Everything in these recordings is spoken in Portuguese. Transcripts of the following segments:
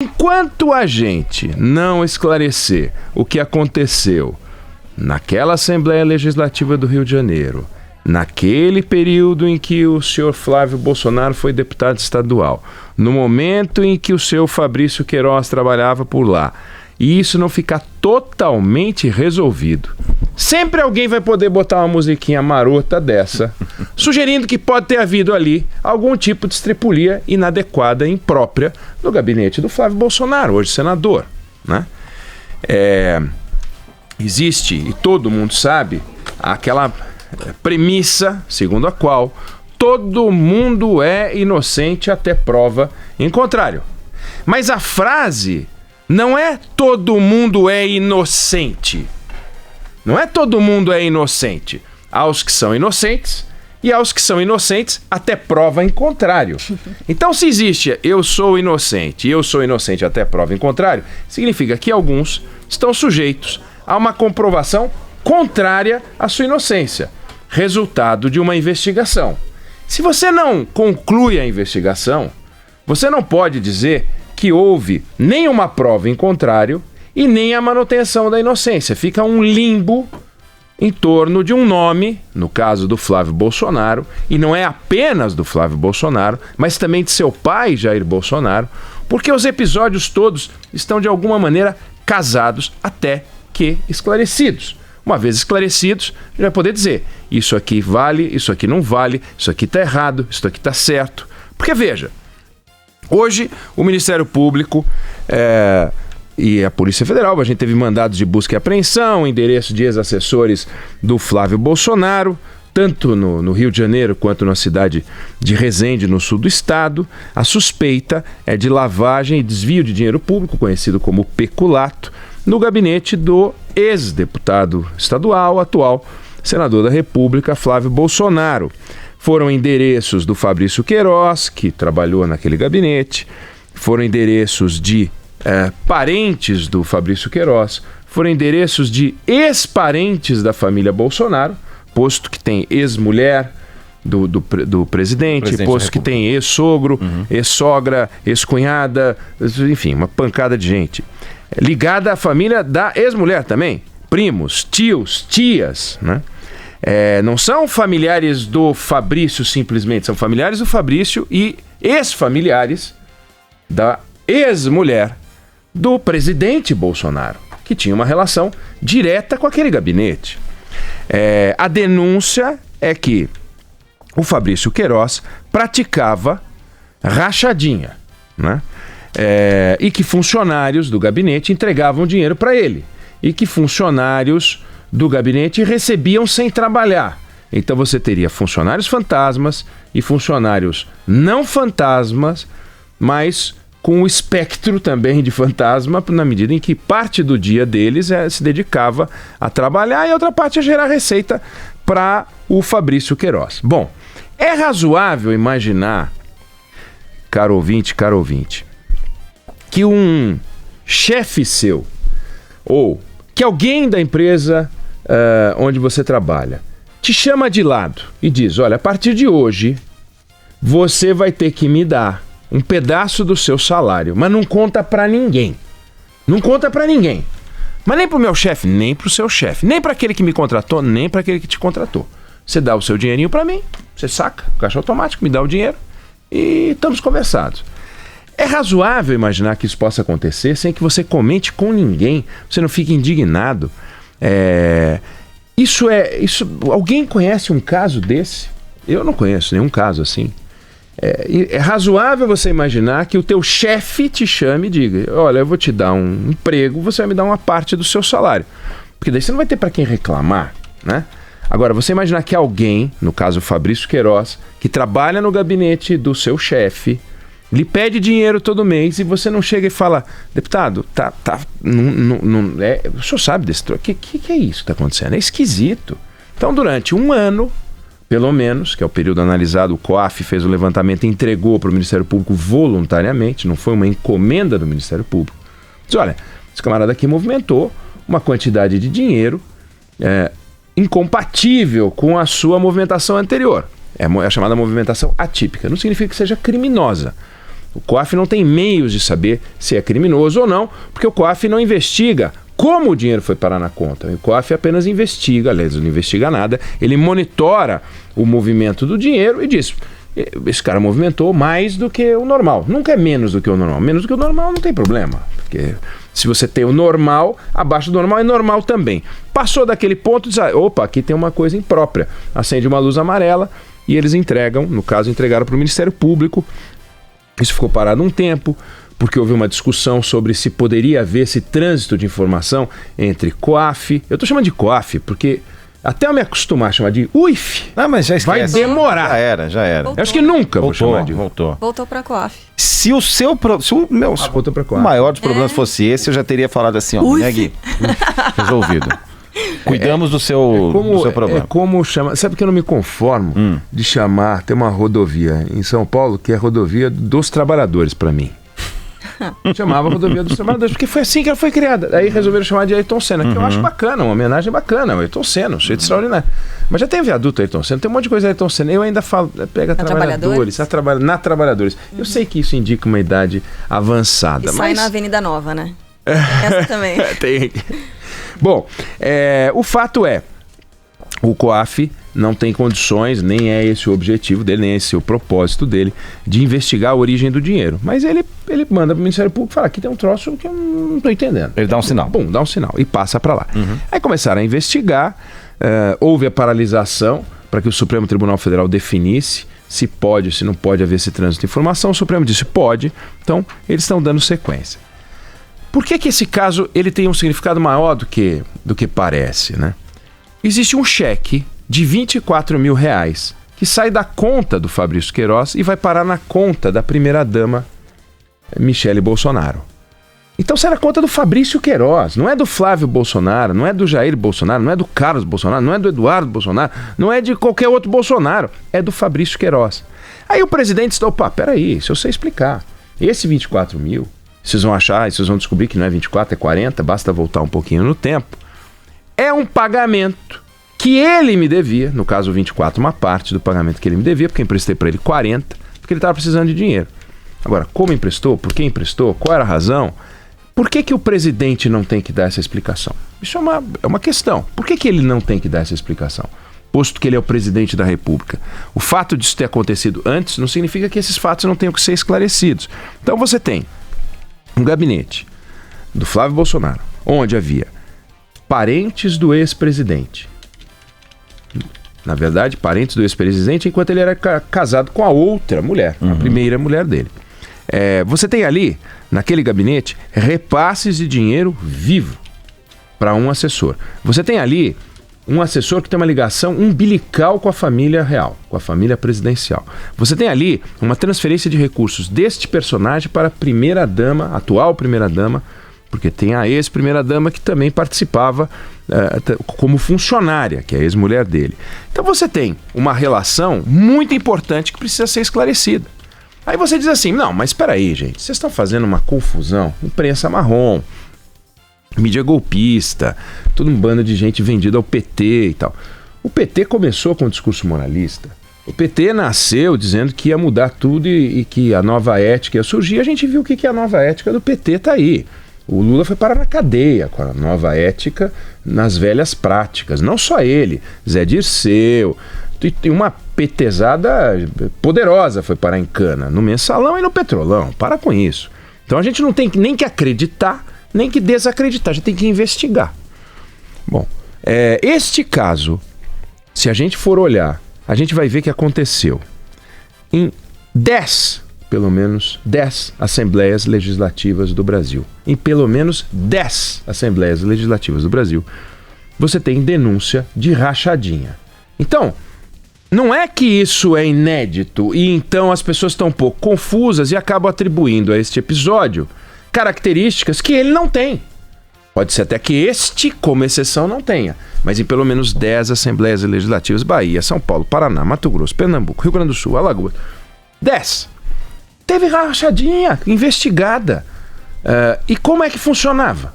Enquanto a gente não esclarecer o que aconteceu naquela Assembleia Legislativa do Rio de Janeiro, naquele período em que o senhor Flávio Bolsonaro foi deputado estadual, no momento em que o senhor Fabrício Queiroz trabalhava por lá, e isso não ficar totalmente resolvido, sempre alguém vai poder botar uma musiquinha marota dessa, sugerindo que pode ter havido ali algum tipo de estripulia inadequada, imprópria, no gabinete do Flávio Bolsonaro, hoje senador, né? Existe, e todo mundo sabe, aquela premissa segundo a qual todo mundo é inocente até prova em contrário. Mas a frase não é todo mundo é inocente. Não é todo mundo é inocente. Há os que são inocentes e há os que são inocentes até prova em contrário. Então, se existe eu sou inocente e eu sou inocente até prova em contrário, significa que alguns estão sujeitos a uma comprovação contrária à sua inocência, resultado de uma investigação. Se você não conclui a investigação, você não pode dizer que houve nem uma prova em contrário e nem a manutenção da inocência. Fica um limbo em torno de um nome, no caso do Flávio Bolsonaro, e não é apenas do Flávio Bolsonaro, mas também de seu pai, Jair Bolsonaro, porque os episódios todos estão de alguma maneira casados até que esclarecidos. Uma vez esclarecidos, a gente vai poder dizer, isso aqui vale, isso aqui não vale, isso aqui está errado, isso aqui está certo. Porque veja, hoje o Ministério Público e a Polícia Federal, a gente teve mandados de busca e apreensão, endereço de ex-assessores do Flávio Bolsonaro, tanto no Rio de Janeiro quanto na cidade de Resende, no sul do estado. A suspeita é de lavagem e desvio de dinheiro público, conhecido como peculato, no gabinete do ex-deputado estadual, atual senador da República, Flávio Bolsonaro. Foram endereços do Fabrício Queiroz, que trabalhou naquele gabinete, foram endereços de parentes do Fabrício Queiroz, foram endereços de ex-parentes da família Bolsonaro, posto que tem ex-mulher do presidente, posto que tem ex-sogro, ex-sogra, ex-cunhada, enfim, uma pancada de gente. Ligada à família da ex-mulher também, primos, tios, tias, né? Não são familiares do Fabrício simplesmente, são familiares do Fabrício e ex-familiares da ex-mulher do presidente Bolsonaro, que tinha uma relação direta com aquele gabinete. A denúncia é que o Fabrício Queiroz praticava rachadinha, né? E que funcionários do gabinete entregavam dinheiro para ele, e que funcionários do gabinete recebiam sem trabalhar. Então você teria funcionários fantasmas e funcionários não fantasmas, mas com o espectro também de fantasma, na medida em que parte do dia deles se dedicava a trabalhar e outra parte a gerar receita para o Fabrício Queiroz. Bom, é razoável imaginar, caro ouvinte, que um chefe seu, ou que alguém da empresa onde você trabalha, te chama de lado e diz, olha, a partir de hoje, você vai ter que me dar um pedaço do seu salário, mas não conta pra ninguém. Não conta pra ninguém. Mas nem pro meu chefe, nem pro seu chefe, nem pra aquele que me contratou, nem pra aquele que te contratou. Você dá o seu dinheirinho pra mim, você saca, caixa automático, me dá o dinheiro e estamos conversados. É razoável imaginar que isso possa acontecer sem que você comente com ninguém, você não fique indignado. Alguém conhece um caso desse? Eu não conheço nenhum caso assim. É razoável você imaginar que o teu chefe te chame e diga, olha, eu vou te dar um emprego, você vai me dar uma parte do seu salário. Porque daí você não vai ter para quem reclamar, né? Agora, você imaginar que alguém, no caso o Fabrício Queiroz, que trabalha no gabinete do seu chefe, lhe pede dinheiro todo mês e você não chega e fala, deputado, o senhor sabe desse troço? O que é isso que está acontecendo? É esquisito. Então, durante um ano, pelo menos, que é o período analisado, o COAF fez o levantamento e entregou para o Ministério Público voluntariamente, não foi uma encomenda do Ministério Público. Diz, olha, esse camarada aqui movimentou uma quantidade de dinheiro incompatível com a sua movimentação anterior. É a chamada movimentação atípica. Não significa que seja criminosa. O COAF não tem meios de saber se é criminoso ou não, porque o COAF não investiga como o dinheiro foi parar na conta. O COAF apenas investiga, aliás, não investiga nada, ele monitora o movimento do dinheiro e diz: esse cara movimentou mais do que o normal. Nunca é menos do que o normal. Menos do que o normal não tem problema, porque se você tem o normal, abaixo do normal é normal também. Passou daquele ponto, diz: opa, aqui tem uma coisa imprópria. Acende uma luz amarela e eles entregam, no caso entregaram para o Ministério Público. Isso ficou parado um tempo, porque houve uma discussão sobre se poderia haver esse trânsito de informação entre COAF. Eu estou chamando de COAF porque até eu me acostumar a chamar de UIF, mas já esquece. vai demorar. Já era. Eu acho que nunca vou chamar de UIF. Voltou pra COAF. Se o voltou pra COAF. maior dos problemas fosse esse, eu já teria falado assim, ó, né, Gui? Resolvido. Cuidamos do seu problema. É como chamar. Sabe que eu não me conformo de chamar. Tem uma rodovia em São Paulo que é a rodovia dos trabalhadores para mim. Chamava rodovia dos trabalhadores, porque foi assim que ela foi criada. Aí resolveram chamar de Ayrton Senna, que eu acho bacana, uma homenagem bacana. O Ayrton Senna, um jeito extraordinário. Mas já tem viaduto Ayrton Senna, tem um monte de coisa Ayrton Senna. Eu ainda falo, pega trabalhadores, na Trabalhadores. Eu sei que isso indica uma idade avançada. E sai na Avenida Nova, né? Essa também. Tem. Bom, o fato é, o COAF não tem condições, nem é esse o objetivo dele, nem é esse o propósito dele, de investigar a origem do dinheiro. Mas ele manda para o Ministério Público e fala: aqui tem um troço que eu não estou entendendo. Ele dá um sinal. Bom, dá um sinal e passa para lá. Aí começaram a investigar, houve a paralisação para que o Supremo Tribunal Federal definisse se pode ou se não pode haver esse trânsito de informação. O Supremo disse pode, então eles estão dando sequência. Por que esse caso ele tem um significado maior do que parece, né? Existe um cheque de R$24 mil que sai da conta do Fabrício Queiroz e vai parar na conta da primeira-dama Michele Bolsonaro. Então sai na conta do Fabrício Queiroz, não é do Flávio Bolsonaro, não é do Jair Bolsonaro, não é do Carlos Bolsonaro, não é do Eduardo Bolsonaro, não é de qualquer outro Bolsonaro, é do Fabrício Queiroz. Aí o presidente disse: opa, peraí, se eu sei explicar, esse 24 mil, vocês vão achar, vocês vão descobrir que não é 24, é 40, basta voltar um pouquinho no tempo, é um pagamento que ele me devia, no caso 24, uma parte do pagamento que ele me devia, porque eu emprestei para ele 40, porque ele estava precisando de dinheiro. Agora, como emprestou, por que emprestou, qual era a razão, por que o presidente não tem que dar essa explicação? Isso é uma questão. Por que ele não tem que dar essa explicação? Posto que ele é o presidente da República. O fato disso ter acontecido antes não significa que esses fatos não tenham que ser esclarecidos. Então você tem um gabinete do Flávio Bolsonaro, onde havia parentes do ex-presidente. Na verdade, parentes do ex-presidente, enquanto ele era casado com a outra mulher, a primeira mulher dele. Você tem ali, naquele gabinete, repasses de dinheiro vivo para um assessor. Você tem ali um assessor que tem uma ligação umbilical com a família real, com a família presidencial. Você tem ali uma transferência de recursos deste personagem para a primeira-dama, atual primeira-dama, porque tem a ex-primeira-dama que também participava como funcionária, que é a ex-mulher dele. Então você tem uma relação muito importante que precisa ser esclarecida. Aí você diz assim: não, mas espera aí, gente, vocês estão fazendo uma confusão, imprensa marrom, mídia golpista, todo um bando de gente vendida ao PT e tal. O PT começou com um discurso moralista. O PT nasceu dizendo que ia mudar tudo e que a nova ética ia surgir. A gente viu que a nova ética do PT está aí. O Lula foi parar na cadeia com a nova ética nas velhas práticas. Não só ele, Zé Dirceu, tem uma petezada poderosa foi parar em cana, no Mensalão e no Petrolão. Para com isso. Então a gente não tem nem que acreditar, nem que desacreditar, a gente tem que investigar. Bom, este caso, se a gente for olhar, a gente vai ver que aconteceu em pelo menos 10 Assembleias Legislativas do Brasil. Em pelo menos 10 Assembleias Legislativas do Brasil, você tem denúncia de rachadinha. Então, não é que isso é inédito e então as pessoas estão um pouco confusas e acabam atribuindo a este episódio características que ele não tem. Pode ser até que este, como exceção, não tenha, mas em pelo menos 10 Assembleias Legislativas, Bahia, São Paulo, Paraná, Mato Grosso, Pernambuco, Rio Grande do Sul, Alagoas, 10. Teve rachadinha investigada. E como é que funcionava?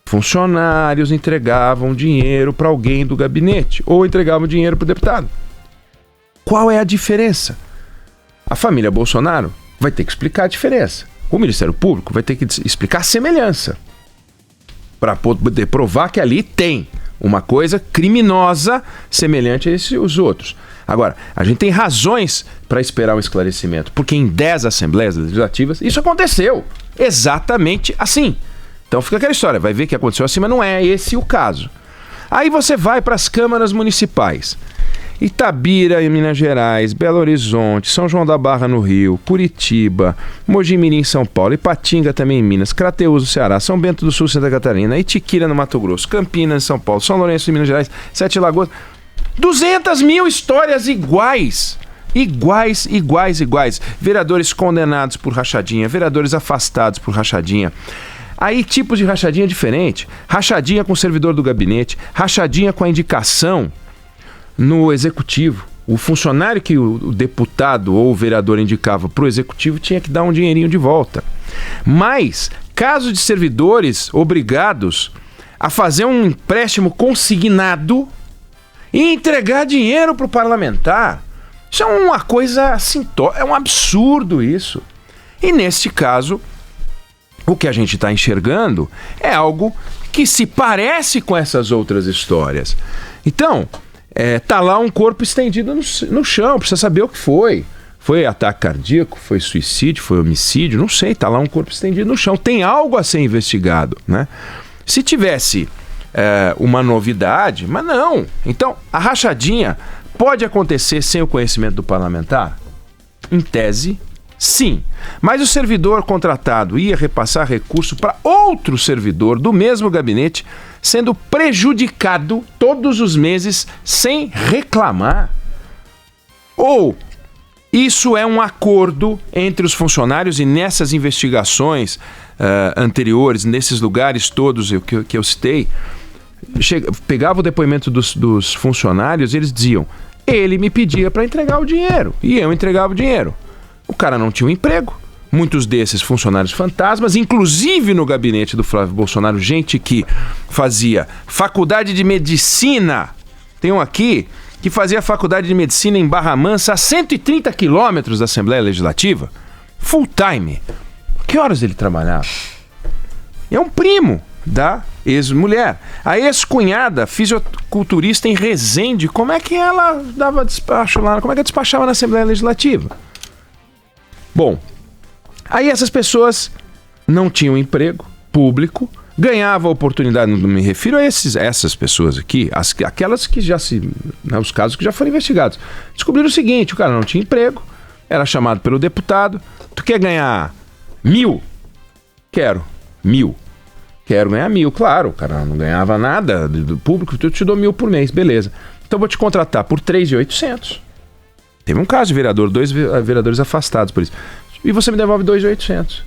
Funcionários entregavam dinheiro para alguém do gabinete ou entregavam dinheiro para o deputado. Qual é a diferença? A família Bolsonaro vai ter que explicar a diferença. O Ministério Público vai ter que explicar a semelhança para poder provar que ali tem uma coisa criminosa semelhante a os outros. Agora, a gente tem razões para esperar um esclarecimento, porque em 10 Assembleias Legislativas isso aconteceu exatamente assim. Então fica aquela história, vai ver que aconteceu assim, mas não é esse o caso. Aí você vai para as câmaras municipais. Itabira, em Minas Gerais, Belo Horizonte, São João da Barra, no Rio, Curitiba, Mojimirim, em São Paulo, Ipatinga, também em Minas, Crateús, no Ceará, São Bento do Sul, Santa Catarina, Itiquira, no Mato Grosso, Campinas, em São Paulo, São Lourenço, em Minas Gerais, Sete Lagoas. 200 mil histórias iguais. Iguais. Vereadores condenados por rachadinha, vereadores afastados por rachadinha. Aí tipos de rachadinha diferente. Rachadinha com o servidor do gabinete, rachadinha com a indicação no executivo. O funcionário que o deputado ou o vereador indicava para o executivo tinha que dar um dinheirinho de volta. Mas casos de servidores obrigados a fazer um empréstimo consignado e entregar dinheiro para o parlamentar. Isso é uma coisa assim, é um absurdo isso. E neste caso, o que a gente está enxergando é algo que se parece com essas outras histórias. Então, tá lá um corpo estendido no chão, precisa saber o que foi. Foi ataque cardíaco, foi suicídio, foi homicídio, não sei, tá lá um corpo estendido no chão. Tem algo a ser investigado, né? Se tivesse uma novidade, mas não. Então, a rachadinha pode acontecer sem o conhecimento do parlamentar? Em tese, sim. Mas o servidor contratado ia repassar recurso para outro servidor do mesmo gabinete, sendo prejudicado todos os meses sem reclamar? Ou isso é um acordo entre os funcionários e nessas investigações anteriores, nesses lugares todos que eu citei, pegava o depoimento dos funcionários e eles diziam: ele me pedia para entregar o dinheiro e eu entregava o dinheiro. O cara não tinha um emprego. Muitos desses funcionários fantasmas, inclusive no gabinete do Flávio Bolsonaro, gente que fazia faculdade de medicina. Tem um aqui que fazia faculdade de medicina em Barra Mansa, a 130 quilômetros da Assembleia Legislativa, full time. Que horas ele trabalhava? É um primo da ex-mulher. A ex-cunhada, fisiculturista em Resende, como é que ela dava despacho lá? Como é que ela despachava na Assembleia Legislativa? Bom, aí essas pessoas não tinham emprego público, ganhavam oportunidade, não me refiro a essas pessoas aqui, aquelas que já os casos que já foram investigados. Descobriram o seguinte: o cara não tinha emprego, era chamado pelo deputado: tu quer ganhar 1.000? Quero 1.000. Quero ganhar 1.000, claro, o cara não ganhava nada do público, eu te dou 1.000 por mês, beleza. Então vou te contratar por 3.800. Teve um caso de vereador, 2 vereadores afastados por isso. E você me devolve 2.800.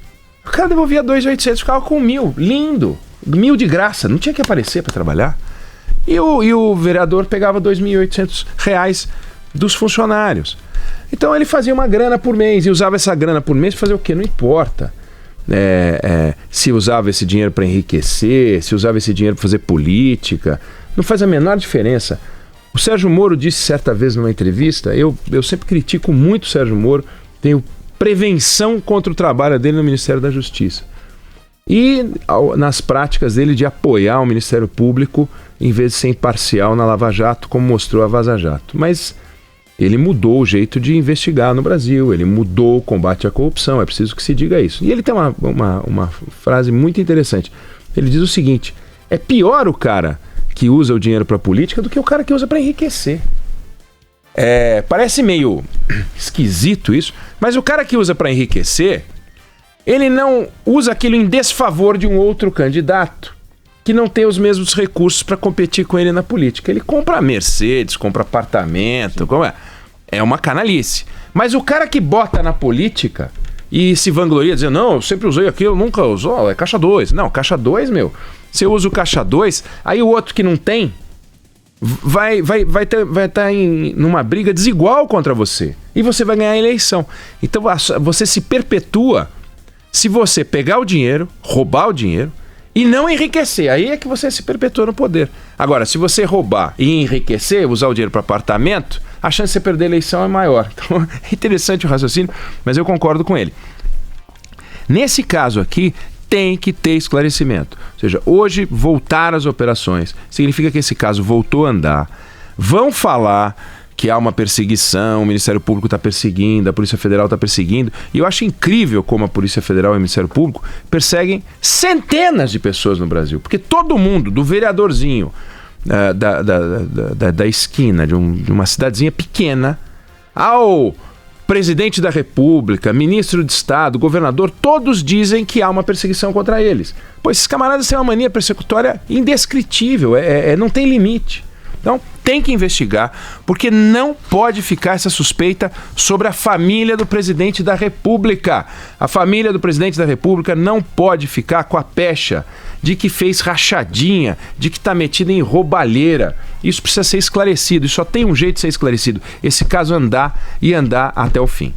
O cara devolvia 2.800, ficava com 1.000, lindo. 1.000 de graça, não tinha que aparecer para trabalhar. E o vereador pegava 2.800 reais dos funcionários. Então ele fazia uma grana por mês e usava essa grana por mês para fazer o quê? Não importa. Se usava esse dinheiro para enriquecer, se usava esse dinheiro para fazer política, não faz a menor diferença. O Sérgio Moro disse certa vez numa entrevista, eu sempre critico muito o Sérgio Moro, tenho prevenção contra o trabalho dele no Ministério da Justiça. E nas práticas dele de apoiar o Ministério Público em vez de ser imparcial na Lava Jato, como mostrou a Vaza Jato. Mas ele mudou o jeito de investigar no Brasil, ele mudou o combate à corrupção, é preciso que se diga isso. E ele tem uma frase muito interessante. Ele diz o seguinte: é pior o cara que usa o dinheiro para política do que o cara que usa para enriquecer. Parece meio esquisito isso, mas o cara que usa para enriquecer, ele não usa aquilo em desfavor de um outro candidato que não tem os mesmos recursos para competir com ele na política. Ele compra Mercedes, compra apartamento, é uma canalice. Mas o cara que bota na política e se vangloria dizendo: não, eu sempre usei aquilo, nunca usou, é caixa 2. Não, caixa 2, meu. Você usa o caixa 2, aí o outro que não tem vai estar numa briga desigual contra você. E você vai ganhar a eleição. Então você se perpetua se você pegar o dinheiro, roubar o dinheiro e não enriquecer. Aí é que você se perpetua no poder. Agora, se você roubar e enriquecer, usar o dinheiro para apartamento, a chance de você perder a eleição é maior. Então, é interessante o raciocínio, mas eu concordo com ele. Nesse caso aqui, tem que ter esclarecimento. Ou seja, hoje voltar às operações significa que esse caso voltou a andar. Vão falar que há uma perseguição, o Ministério Público está perseguindo, a Polícia Federal está perseguindo. E eu acho incrível como a Polícia Federal e o Ministério Público perseguem centenas de pessoas no Brasil. Porque todo mundo, do vereadorzinho da esquina, de uma cidadezinha pequena, ao presidente da República, ministro de Estado, governador, todos dizem que há uma perseguição contra eles. Pois esses camaradas têm uma mania persecutória indescritível, não tem limite. Então, tem que investigar, porque não pode ficar essa suspeita sobre a família do presidente da República. A família do presidente da República não pode ficar com a pecha de que fez rachadinha, de que está metida em roubalheira. Isso precisa ser esclarecido, e só tem um jeito de ser esclarecido: esse caso andar e andar até o fim.